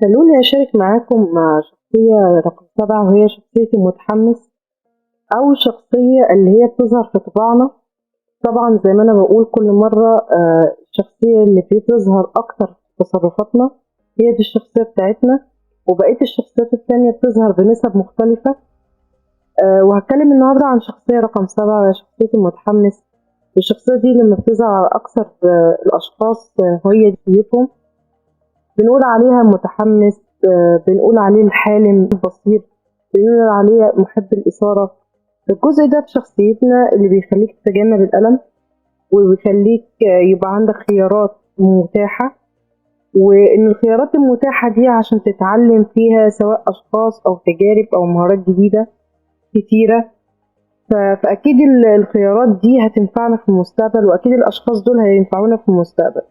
خلوني أشارك معاكم مع شخصية رقم 7، وهي شخصية المتحمس أو الشخصية اللي هي بتظهر في طباعنا. طبعا زي ما أنا بقول كل مرة، الشخصية اللي بتظهر أكتر في تصرفاتنا هي دي الشخصية بتاعتنا، وبقية الشخصيات التانية بتظهر بنسب مختلفة. وهتكلم النهاردة عن شخصية رقم 7 وهي شخصية المتحمس. الشخصية دي لما بتظهر على أكثر الأشخاص، هي ديتهم بنقول عليها متحمس، بنقول عليه الحالم البصير، بنقول عليه محب الإثارة. الجزء ده في شخصيتنا اللي بيخليك تتجنب الألم، وبيخليك يبقى عندك خيارات متاحة، وإن الخيارات المتاحة دي عشان تتعلم فيها سواء أشخاص أو تجارب أو مهارات جديدة كتيرة. فأكيد الخيارات دي هتنفعنا في المستقبل، وأكيد الأشخاص دول هينفعونا في المستقبل.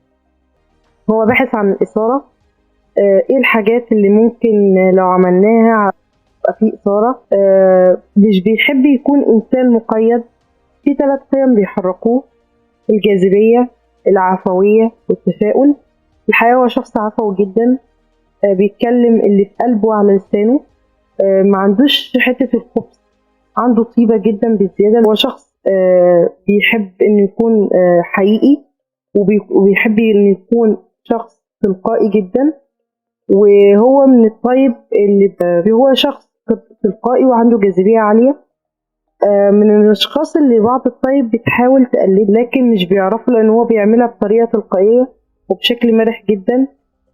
هو باحث عن الإثارة. ايه الحاجات اللي ممكن لو عملناها يبقى فيه إثارة. مش بيحب يكون إنسان مقيد. في 3 قيم بيحركوه: الجاذبية، العفوية، والتفاؤل. الحقيقة هو شخص عفوي جدا، بيتكلم اللي في قلبه على لسانه. ما عندوش حتة الخبث، عنده طيبة جدا بزيادة. هو شخص بيحب إنه يكون حقيقي، وبيحب إنه يكون شخص تلقائي جدا. وهو من الطيب اللي هو شخص تلقائي وعنده جاذبية عالية. من الأشخاص اللي بعض الطيب بتحاول تقلد لكن مش بيعرفوا، لأن هو بيعملها بطريقة تلقائية وبشكل مرح جدا.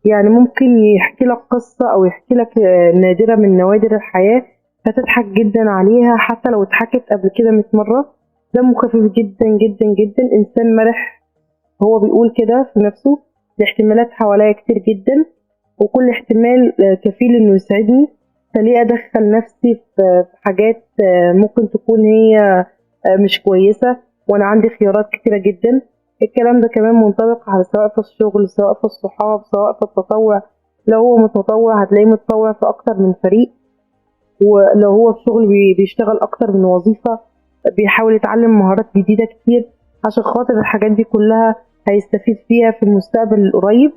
يعني ممكن يحكي لك قصة أو يحكي لك نادرة من نوادر الحياة، فتضحك جدا عليها حتى لو اتحكت قبل كده 100 مرة. دمه خفيف جدا جدا جدا، إنسان مرح. هو بيقول كده في نفسه: الاحتمالات حواليا كتير جدا، وكل احتمال كفيل إنه يسعدني، فليه أدخل نفسي في حاجات ممكن تكون هي مش كويسة، وأنا عندي خيارات كتيرة جدا. الكلام ده كمان منطبق على سواء في الشغل، سواء في الصحاب، سواء في التطوع. لو هو متطوع هتلاقيه متطوع في أكتر من فريق، ولو هو في شغل بيشتغل أكتر من وظيفة، بيحاول يتعلم مهارات جديدة كتير عشان خاطر الحاجات دي كلها هيستفيد فيها في المستقبل القريب.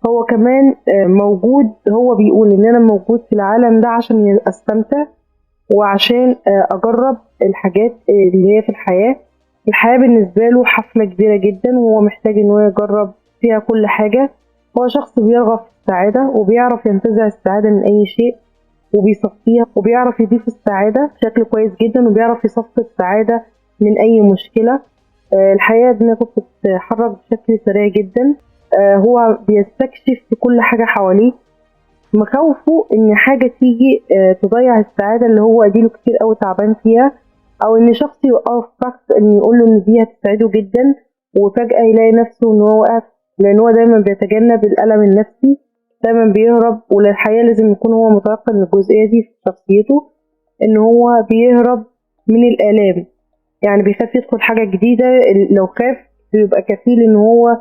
هو كمان موجود، هو بيقول إن أنا موجود في العالم ده عشان أستمتع، وعشان أجرب الحاجات اللي هي في الحياة. الحياة بالنسبة له حفلة كبيرة جدا، وهو محتاج إن هو يجرب فيها كل حاجة. هو شخص بيرغب في السعادة، وبيعرف ينتزع السعادة من أي شيء وبيصفيها، وبيعرف يضيف السعادة بشكل كويس جدا، وبيعرف يصفي السعادة من أي مشكلة. الحقيقة دماغه بتتحرك بشكل سريع جدا. هو بيستكشف في كل حاجة حواليه، مخاوفه إن حاجة تيجي تضيع السعادة اللي هو أديله كتير أوي تعبان فيها، أو إن شخص يوقف بس إن يقوله إن دي هتسعده جدا، وفجأة يلاقي نفسه إن هو وقف. لأن هو دايما بيتجنب الألم النفسي، دايما بيهرب. وللحقيقة لازم يكون هو متيقن من الجزئية دي في شخصيته، إن هو بيهرب من الآلام. يعني بيخاف يدخل حاجة جديدة، لو خاف بيبقى كفيل إن هو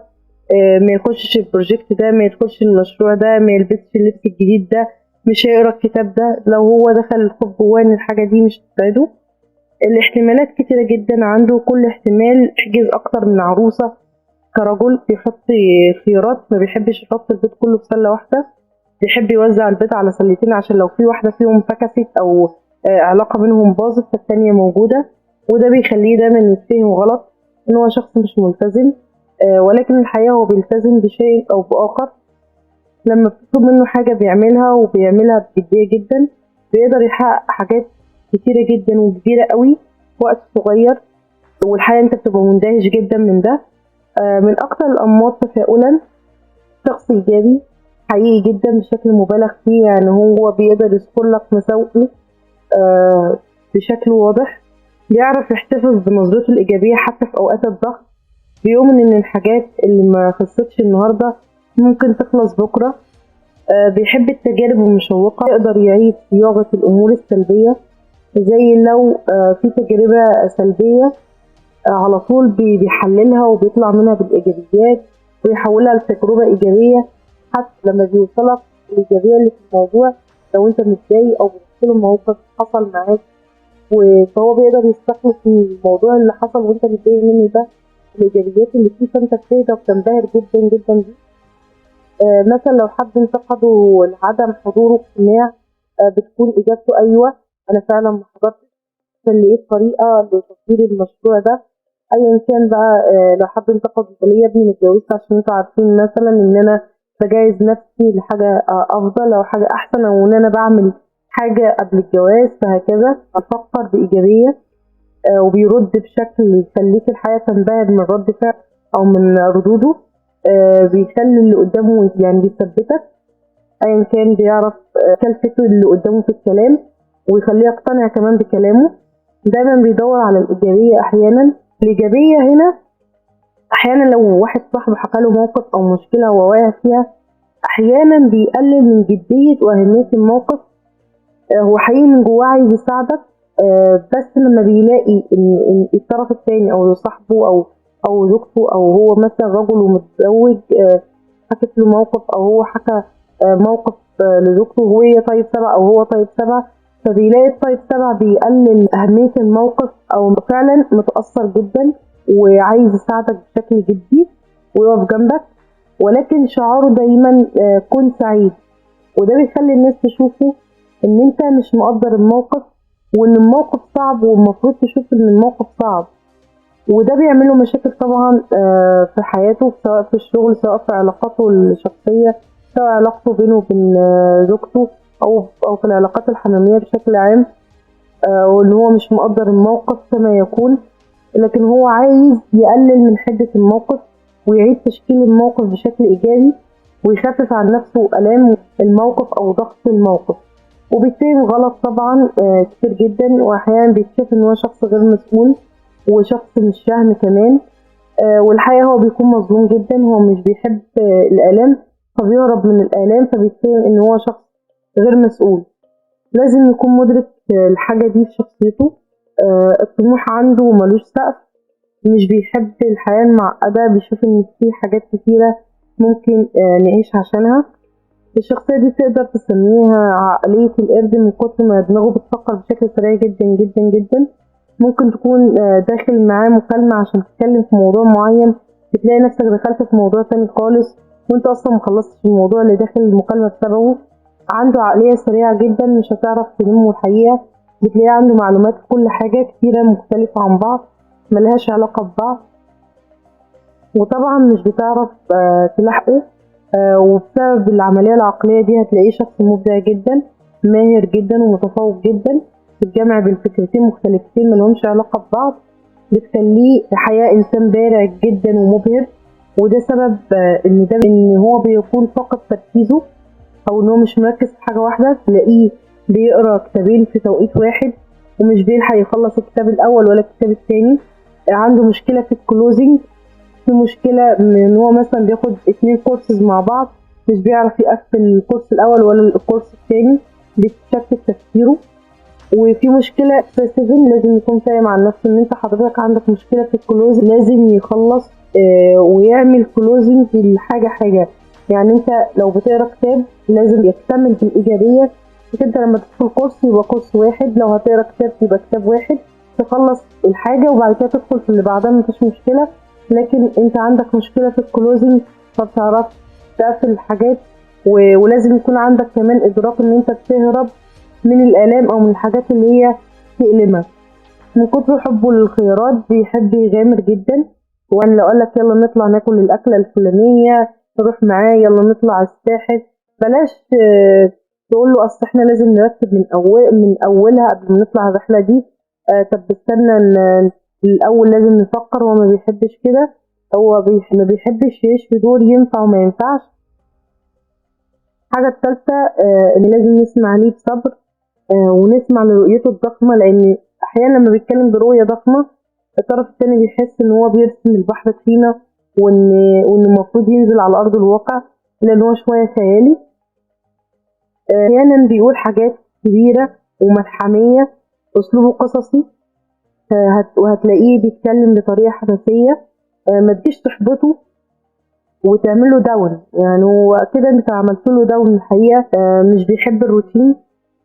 ما يخشش البروجكت ده، ما يدخلش المشروع ده، ما يلبسش اللبس الجديد ده، مش هيقرا الكتاب ده. لو هو دخل الخوف جواه ان الحاجه دي مش هتساعده. الاحتمالات كتيره جدا عنده، كل احتمال يحجز اكتر من عروسه. كرجل بيحط خيارات، ما بيحبش يحط البيت كله في سله واحده، بيحب يوزع البيت على سلتين عشان لو في واحده فيهم فكست او علاقه بينهم باظت فالتانيه موجوده. وده بيخليه دايما يتفهم غلط ان هو شخص مش ملتزم. ولكن الحقيقة هو بيلتزم بشيء أو بآخر. لما بتطلب منه حاجة بيعملها، وبيعملها بجدية جدا. بيقدر يحقق حاجات كتيرة جدا وكبيرة قوي في وقت صغير، والحقيقة انت بتبقى مندهش جدا من ده. من أكتر الأنماط تفاؤلا، شخص إيجابي حقيقي جدا بشكل مبالغ فيه. يعني هو بيقدر يذكر لك مساوئه بشكل واضح. بيعرف يحتفظ بنظرته الإيجابية حتى في أوقات الضغط. بيؤمن إن الحاجات اللي ما خلصتش النهاردة ممكن تخلص بكرة. بيحب التجارب المشوقة، يقدر يعيد صياغة الأمور السلبية. زي لو في تجربة سلبية، على طول بيحللها وبيطلع منها بالإيجابيات ويحولها لتجربة إيجابية. حتى لما بيوصلك الإيجابية اللي في الموضوع، لو أنت متضايق أو بتحكيله موقف حصل معاك، فهو بيقدر يستخلص من الموضوع اللي حصل وأنت متضايق منه ده الإيجابيات اللي فيه، فأنت بتهدى وبتنبهر جدا جدا بيه. مثلا لو حد انتقده لعدم حضوره اجتماع، بتكون إجابته أيوه أنا فعلا ما حضرتش، عشان لقيت طريقة لتطوير المشروع ده. أيا كان بقى، لو حد انتقد ليا ابني متجوزت عشان انتوا عارفين مثلا إن أنا بجهز نفسي لحاجة أفضل أو حاجة أحسن، أو إن أنا بعمل حاجة قبل الجواز، فهكذا أفكر بإيجابية. وبيرد بشكل يخليك الحياة تنبهر من رد فعل أو من ردوده. بيخلي اللي قدامه يعني بيثبتك، أيا كان بيعرف كلفته اللي قدامه في الكلام ويخليه يقتنع كمان بكلامه. دايما بيدور على الإيجابية. أحيانا الإيجابية هنا، أحيانا لو واحد صاحبه حكى له موقف أو مشكلة هو واقع فيها، أحيانا بيقلل من جدية وأهمية الموقف. هو حقيقي من جواه عايز يساعدك، بس لما بيلاقي إن الطرف التاني أو صاحبه أو زوجته أو هو مثلا رجل ومتزوج، حكت له موقف أو هو حكى موقف لزوجته وهي طيب سبع أو هو طيب سبع، فبيلاقي الطيب سبع بيقلل أهمية الموقف أو فعلا متأثر جدا وعايز يساعدك بشكل جدي ويقف جنبك، ولكن شعاره دايما كن سعيد. وده بيخلي الناس تشوفه ان انت مش مقدر الموقف وان الموقف صعب والمفروض تشوف ان الموقف صعب. وده بيعمله مشاكل طبعا في حياته، سواء في الشغل سواء في علاقاته الشخصية، سواء علاقته بينه وبين زوجته او في العلاقات الحميمية بشكل عام. وان هو مش مقدر الموقف كما يكون، لكن هو عايز يقلل من حدة الموقف ويعيد تشكيل الموقف بشكل إيجابي ويخفف عن نفسه آلام الموقف أو ضغط الموقف. وبيتفهم غلط طبعا كتير جدا، وأحيانا بيكتشف إن هو شخص غير مسؤول وشخص مش فاهم كمان. والحقيقة هو بيكون مظلوم جدا، هو مش بيحب الآلام فبيهرب من الآلام، فبيتفهم إن هو شخص غير مسؤول. لازم يكون مدرك الحاجة دي في شخصيته. الطموح عنده ملوش سقف، مش بيحب الحياة المعقدة، بيشوف إن في حاجات كتيرة ممكن نعيش عشانها. الشخصية دي تقدر تسميها عقلية القرد من كتر ما دماغه بتفكر بشكل سريع جدا جدا جدا. ممكن تكون داخل معاه مكالمة عشان تتكلم في موضوع معين، بتلاقي نفسك دخلت في موضوع تاني خالص وانت اصلا مخلصتش الموضوع اللي داخل المكالمة بسببه. عنده عقلية سريعة جدا، مش هتعرف تلمه الحقيقة. بتلاقيه عنده معلومات في كل حاجة كتيرة مختلفة عن بعض ملهاش علاقة ببعض، وطبعا مش بتعرف تلاحقه. وبسبب العملية العقلية دي هتلاقيه شخص مبدع جدا، ماهر جدا ومتفوق جدا، بتجمع بين فكرتين مختلفتين ملهمش علاقة ببعض، بتخليه الحقيقة إنسان بارع جدا ومبهر. وده سبب إن هو بيكون فقد تركيزه أو إن هو مش مركز في حاجة واحدة. تلاقيه بيقرأ كتابين في توقيت واحد ومش بيلحق يخلص الكتاب الأول ولا الكتاب التاني. عنده مشكلة في الكلوزنج، في مشكلة ان هو مثلا بياخد 2 كورسز مع بعض مش بيعرف يقفل الكورس الاول ولا الكورس الثاني، بيتشتت تفكيره. وفي مشكلة في 7 لازم يكون فاهم عن نفسه ان انت حضرتك عندك مشكلة في الكلوز، لازم يخلص ويعمل كلوزنج لحاجة حاجة. يعني انت لو بتقرا كتاب لازم يكتمل بالايجابية، انت لما تدخل كورس يبقى كورس واحد، لو هتقرا كتاب يبقى كتاب واحد، تخلص الحاجة وبعد كده تدخل في اللي بعدها مفيش مشكلة. لكن انت عندك مشكلة في الكلوزنج فبتعرفش تقفل الحاجات. ولازم يكون عندك كمان ادراك ان انت بتهرب من الالام او من الحاجات اللي هي تألمك. من كتر حبه للخيارات بيحب يغامر جدا، وانا لو قالك يلا نطلع ناكل الاكلة الفلانية تروح معاه، يلا نطلع الساحل، بلاش تقول له اصل احنا لازم نرتب من اولها قبل ما نطلع الرحلة دي. طب استنى الاول لازم نفكر. هو ما بيحبش كده، هو ما بيحبش يعيش في دور ينفع وما ينفعش. الحاجة الثالثة ان لازم نسمع ليه بصبر ونسمع لرؤيته الضخمة، لان احيانا لما بيتكلم برؤية ضخمة الطرف الثاني بيحس ان هو بيرسم البحر طحينة وان المفروض ينزل على ارض الواقع، لان هو شوية خيالي. احيانا بيقول حاجات كبيرة وملحمية، اسلوبه قصصي، وهتلاقيه بيتكلم بطريقة حماسية. ما تجيش تحبطه وتعمله داون، يعني هو كده انت عملت له داون الحقيقة. مش بيحب الروتين،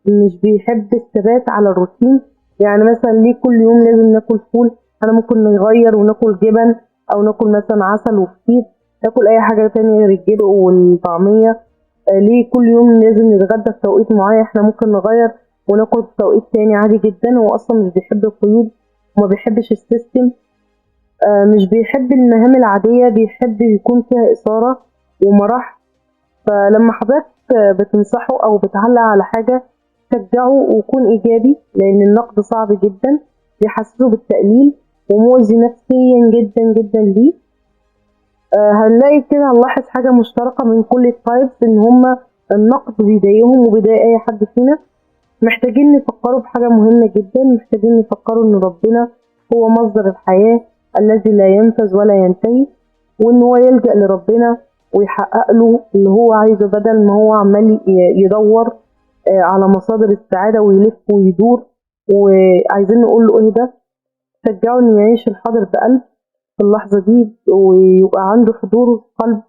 مش بيحب الثبات على الروتين. يعني مثلا ليه كل يوم لازم ناكل فول؟ انا ممكن نغير وناكل جبن او ناكل مثلا عسل وفطير، ناكل اي حاجه تانية غير الجبن والطعميه. ليه كل يوم لازم نتغدى في توقيت معين؟ احنا ممكن نغير وناكل في توقيت تاني عادي جدا. هو اصلا مش بيحب القيود وما بيحبش السيستم. مش بيحب المهام العاديه، بيحب يكون فيها اثاره ومرح. فلما حضرتك بتنصحه او بتعلق على حاجه، شجعه وكون ايجابي، لان النقد صعب جدا، بيحسسه بالتقليل ومؤذي نفسيا جدا جدا ليه. هنلاقي كده، هنلاحظ حاجة مشتركة من كل التايبس، إن هما النقد بيضايقهم وبيضايق أي حد فينا. محتاجين نفكروا بحاجة مهمة جدا، محتاجين نفكروا إن ربنا هو مصدر الحياة الذي لا ينفذ ولا ينتهي، وإن هو يلجأ لربنا ويحقق له اللي هو عايزه، بدل ما هو عمال يدور على مصادر السعادة ويلف ويدور. وعايزين نقول له إيه ده؟ شجعه إنه يعيش الحاضر بقلب في اللحظة دي، ويبقى عنده حضور قلب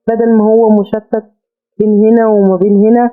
بدل ما هو مشتت بين هنا وما بين هنا.